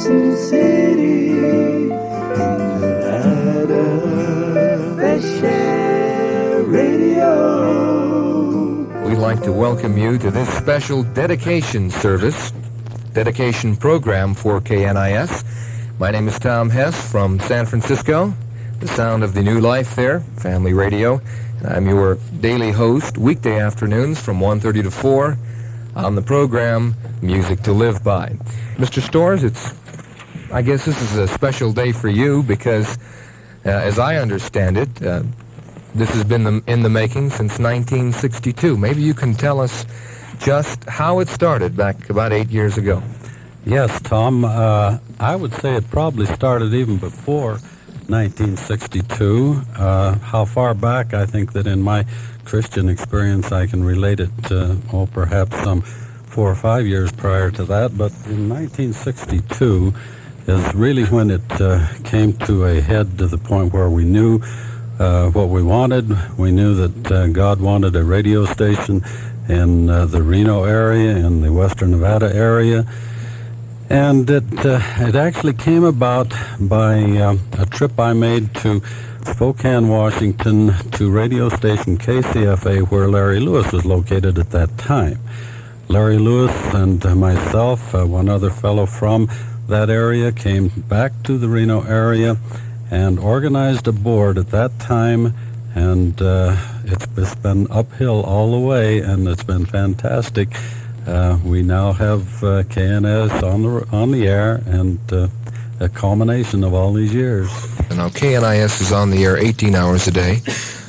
Carson City, in Nevada, Fresh Air Radio. We'd like to welcome you to this special dedication service, dedication program for KNIS. My name is Tom Hesse from San Francisco, the sound of the new life there, family radio. I'm your daily host, weekday afternoons from 1:30 to 4 on the program Music to Live By. Mr. Storrs, I guess this is a special day for you because, as I understand it, this has been in the making since 1962. Maybe you can tell us just how it started back about 8 years ago. Yes, Tom. I would say it probably started even before 1962. How far back, I think that in my Christian experience I can relate it to, perhaps some 4 or 5 years prior to that. But in 1962 is really when it came to a head to the point where we knew what we wanted. We knew that God wanted a radio station in the Reno area, in the western Nevada area. And it actually came about by a trip I made to Spokane, Washington, to radio station KCFA, where Larry Lewis was located at that time. Larry Lewis and myself, one other fellow from that area, came back to the Reno area and organized a board at that time, and it's been uphill all the way, and it's been fantastic. We now have KNIS on the air, and a culmination of all these years. Now, KNIS is on the air 18 hours a day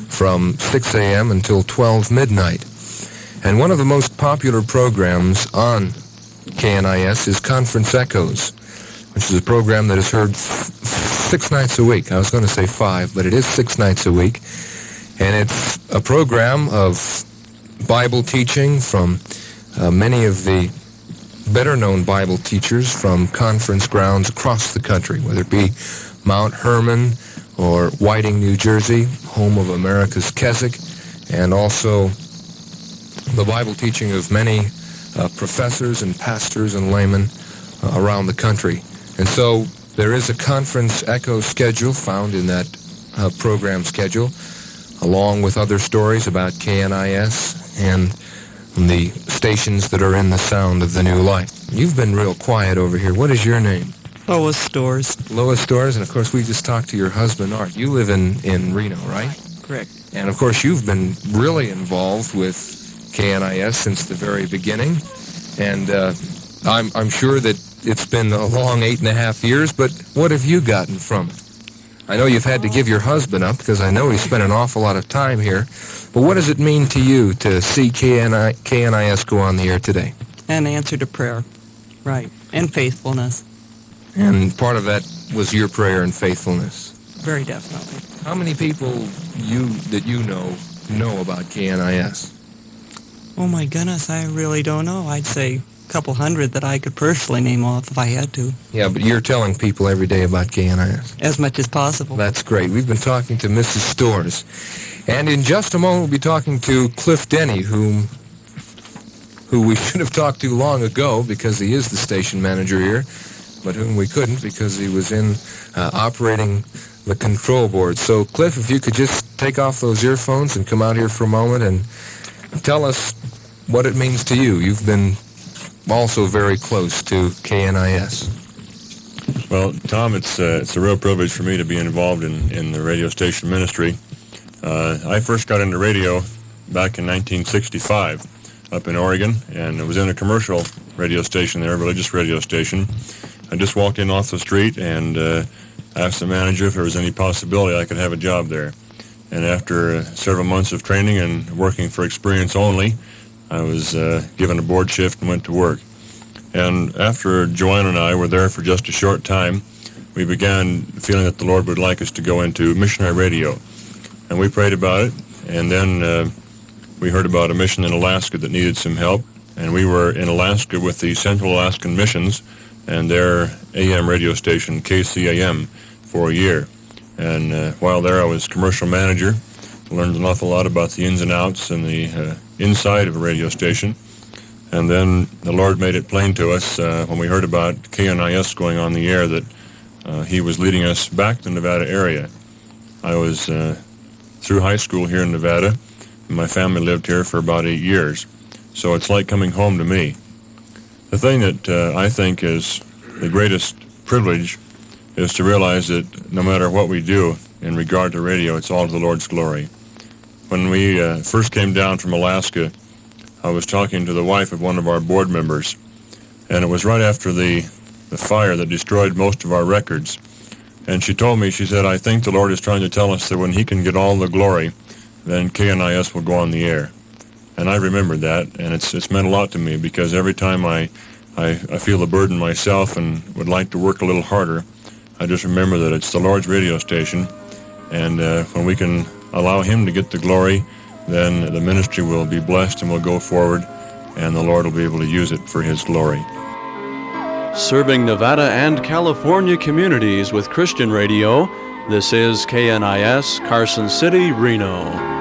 from 6 a.m. until 12 midnight. And one of the most popular programs on KNIS is Conference Echoes, which is a program that is heard 6 nights a week. I was going to say 5, but it is 6 nights a week. And it's a program of Bible teaching from many of the better-known Bible teachers from conference grounds across the country, whether it be Mount Hermon or Whiting, New Jersey, home of America's Keswick, and also the Bible teaching of many professors and pastors and laymen around the country. And so there is a Conference Echo schedule found in that program schedule, along with other stories about KNIS and the stations that are in the sound of the new life. You've been real quiet over here. What is your name? Lois Storrs. Lois Storrs, and of course we just talked to your husband, Art. You live in Reno, right? Correct. And of course you've been really involved with KNIS since the very beginning. And I'm sure that it's been a long 8.5 years, but what have you gotten from it? I know you've had to give your husband up because I know he spent an awful lot of time here. But what does it mean to you to see KNIS go on the air today? An answer to prayer, right, and faithfulness. And part of that was your prayer and faithfulness. Very definitely. How many people that you know about KNIS? Oh my goodness, I really don't know. I'd say a couple hundred that I could personally name off if I had to. Yeah, but you're telling people every day about KNIS. As much as possible. That's great. We've been talking to Mrs. Storrs. And in just a moment, we'll be talking to Cliff Denny, who we should have talked to long ago because he is the station manager here, but whom we couldn't because he was in operating the control board. So, Cliff, if you could just take off those earphones and come out here for a moment and tell us what it means to you. You've been also very close to KNIS. Well, Tom, it's a real privilege for me to be involved in the radio station ministry. I first got into radio back in 1965 up in Oregon, and it was in a commercial radio station there, a religious radio station. I just walked in off the street and asked the manager if there was any possibility I could have a job there. And after several months of training and working for experience only, I was given a board shift and went to work. And after Joanne and I were there for just a short time, we began feeling that the Lord would like us to go into missionary radio. And we prayed about it, and then we heard about a mission in Alaska that needed some help. And we were in Alaska with the Central Alaskan Missions and their AM radio station, KCAM, for a year. And while there, I was commercial manager, learned an awful lot about the ins and outs and the inside of a radio station. And then the Lord made it plain to us when we heard about KNIS going on the air that he was leading us back to the Nevada area. I was through high school here in Nevada, and my family lived here for about 8 years. So it's like coming home to me. The thing that I think is the greatest privilege is to realize that no matter what we do in regard to radio, it's all to the Lord's glory. When we first came down from Alaska, I was talking to the wife of one of our board members, and it was right after the fire that destroyed most of our records. And she told me, she said, I think the Lord is trying to tell us that when he can get all the glory, then KNIS will go on the air. And I remembered that, and it's meant a lot to me, because every time I feel the burden myself and would like to work a little harder, I just remember that it's the Lord's radio station, and when we can allow him to get the glory, then the ministry will be blessed and will go forward, and the Lord will be able to use it for his glory. Serving Nevada and California communities with Christian radio, this is KNIS, Carson City, Reno.